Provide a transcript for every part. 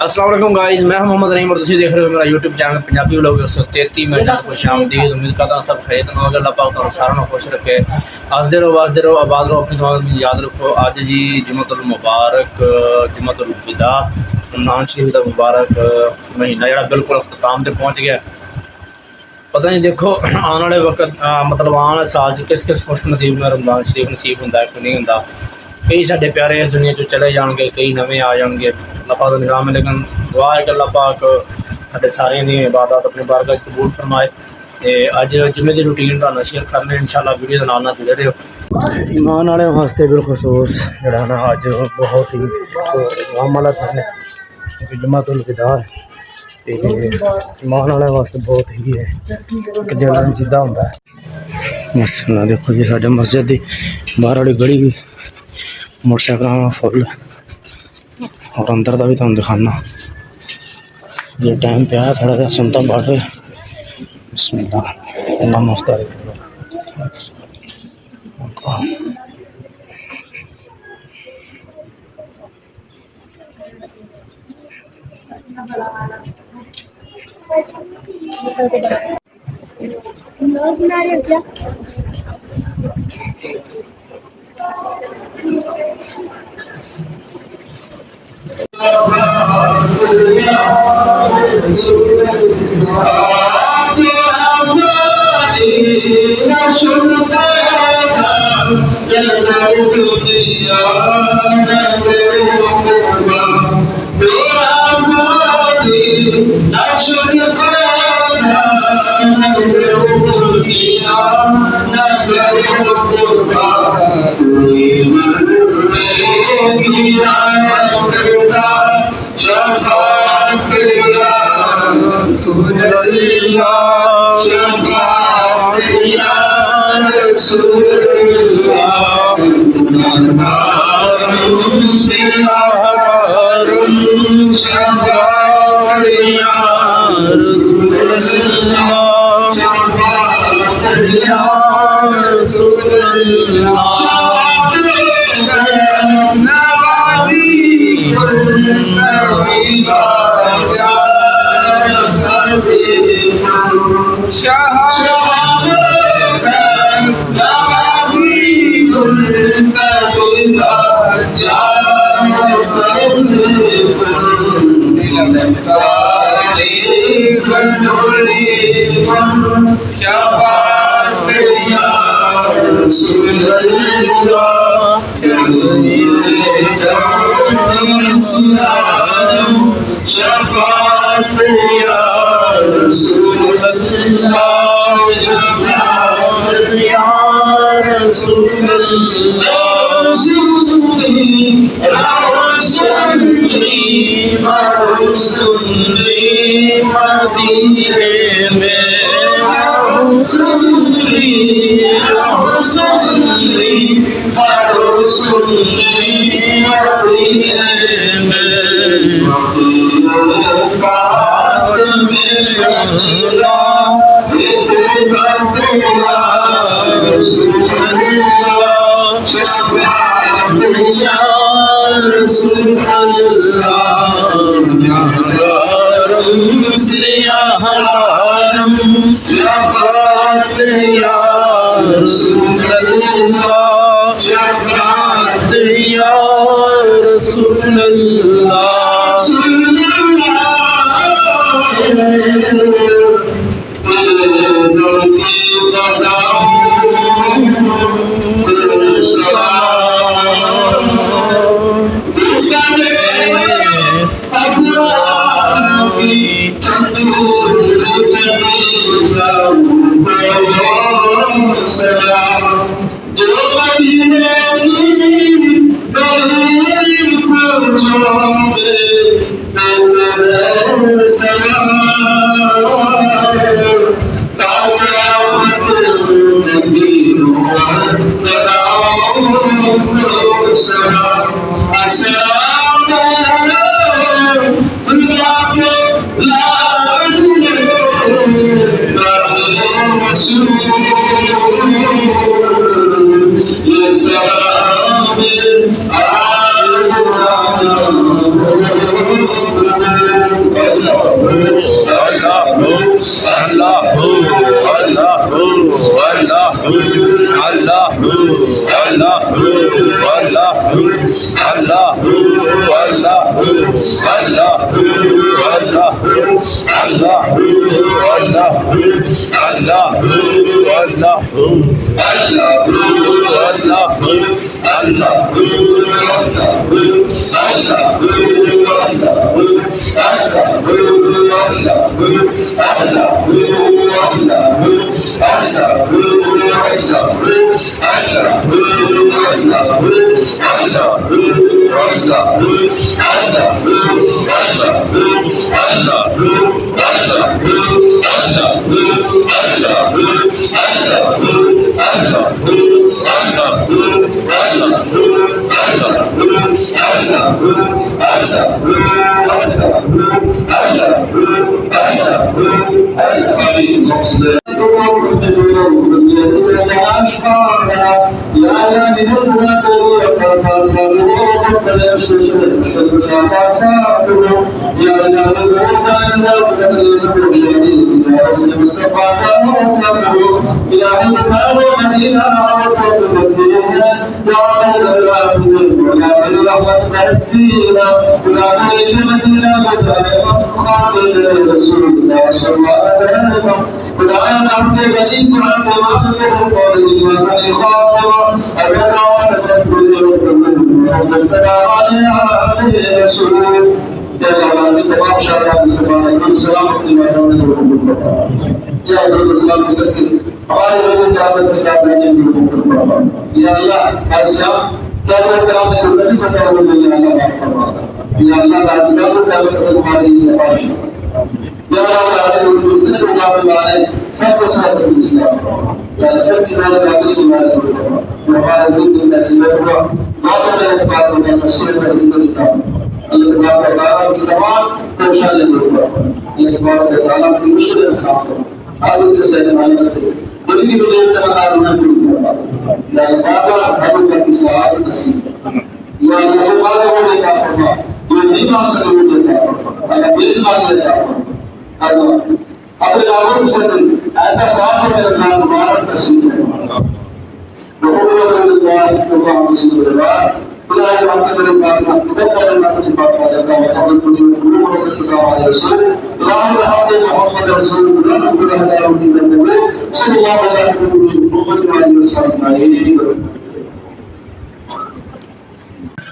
अस्सलाम वालेकुम गाइस, मैं मोहम्मद रहीम और तुम देख रहे हो मेरा यूट्यूब चैनल पंजाबी व्लॉग 133 में खुश आमदीद। उम्मीद करता हूँ सब खैरियत होगा। अल्लाह पाक तुहानू सारों को खुश रखे, हंसते रहो वसदे रहो, आबाद रहो, अपनी दुआ में याद रखो। अज जी जुम्मतुल मुबारक, जुम्मतुल विदा, रमज़ान शरीफ का मुबारक महीना जो बिल्कुल अख्ताम तक पहुँच गया। पता नहीं देखो आने वाले वक्त मतलब आने वाले साल किस किस खुश नसीब में रमज़ान शरीफ नसीब होंगे कि नहीं होंगे। कई साढ़े प्यारे इस दुनिया चो चले जाएंगे, कई नवे आ जाएंगे। अल्लाह पाक का निज़ाम है, लेकिन दुआ है कि अल्लाह पाक साढ़े सारे दी इबादत अपनी बारगाह च कबूल फरमाए। तो अज जुम्मे की रूटीन तुहानू शेयर करने इंशाअल्लाह, वीडियो के नाल जुड़े रहो। ईमान वाले वास्ते बिलखसूस जोड़ा ना अज बहुत ही गम वाला दिन है, क्योंकि जुम्मतुल विदा है। ईमान वाले वास्ते बहुत ही है कि दिल नसीदा होंदा है। माशाअल्लाह देखो जी, साडे मस्जिद की बाहर वाली गली भी मोटरसाइकिल फुल और अंदर का भी तुम दिखाना। ये टाइम पे आया थोड़ा सा सुनता बात बिस्मिल्लाह अल्लाह मुफ्तार।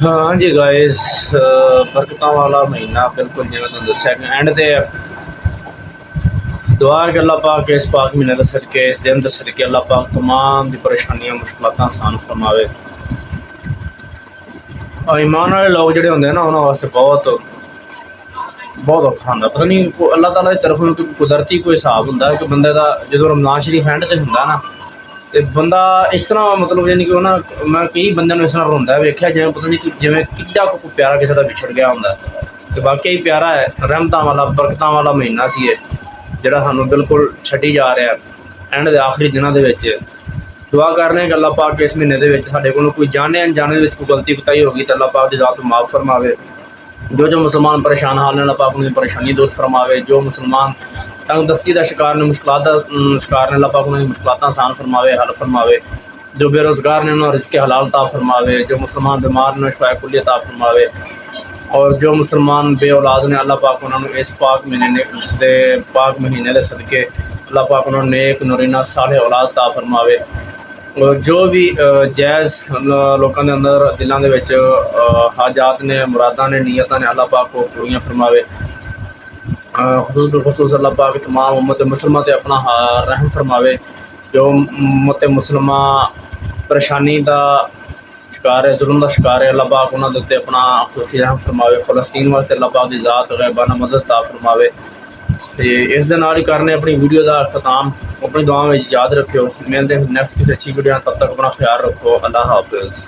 हाँ जी गाइस, बरकतां वाला महीना बिल्कुल जिवें तुहानूं दस्सिआ कि एंड ते दुआ कि अल्लाह पाक इस पाक महीने के सदके इस दिन के सदके अल्लाह पाक तमाम दी परेशानियां मुश्किलात आसान फरमावे। और ईमान वाले लोग जोड़े होंगे ना उन्होंने वास्ते बहुत बहुत औखा होंगे। पता नहीं अल्लाह ताला की तरफों कुदरती कोई हिसाब होंगे कि बंदे का जो रमजान शरीफ एंड से होंगे ना तो बंदा इस तरह मतलब यानी कि ना मैं कई बंद इस तरह रोंदा वेख्या जिवें पता नहीं जिवें किड्डा कोई प्यारा किसी का विछड़ गया होंगे। तो वाकई प्यारा है, रहमतां वाला बरकतां वाला महीना सी जिहड़ा सानूं बिल्कुल छड्डी जा रहा है एंड दे आखिरी दिनों के विच। दुआ कर रहे हैं कि अल्लाह पाक इस महीने के साडे कोलों कोई जाने अनजाने कोई गलती कोताही होगी तो अल्लाह पाक दी ज़ात माफ़ फरमावे। जो मुसलमान परेशान हाल ने अल्लाह पाक उन्हें परेशानी दूर फरमावे। जो मुसलमान तंगदस्ती का शिकार ने मुश्किलात का शिकार ने अल्लाह पाक उन्हें मुश्किलात आसान फरमावे हल फरमावे। जो बेरोज़गार ने उन्हें रिज़्क़ हलाल ता फरमावे। जो मुसलमान बीमार ने शफा कुल्ली ता फरमावे। और जो मुसलमान बे औलाद ने अल्लाह पाक उन्होंने इस पाक महीने के सदके अल्लाह पाक उन्होंने नेक नूरीना साले औलाद ता फरमावे। और जो भी जायज़ लोगों के अंदर दिलों के विच हाजात ने मुरादा ने नीयतां ने अल्लाह पाक को पूरियां फरमावे। खसूस अल्लाह पाक तमाम उम्मत मुसलमान ते अपना रहम फरमावे। जो उम्मत मुसलमा परेशानी का शिकार है, जुल्म का शिकार है, अल्लाह पाक उन्होंने उत्ते अपना खुशी रहम फरमावे। फ़लस्तीन वास्ते अल्लाह पाक की ज़ात गैबाना मदद ता फरमावे। तो इस दे नाल ही करने अपनी वीडियो का अख्ताम। अपनी दुआ में याद रखियो, मिलते हैं नैक्सट किसी अच्छी वीडियो। तब तक अपना ख्याल रखो। अल्लाह हाफिज़।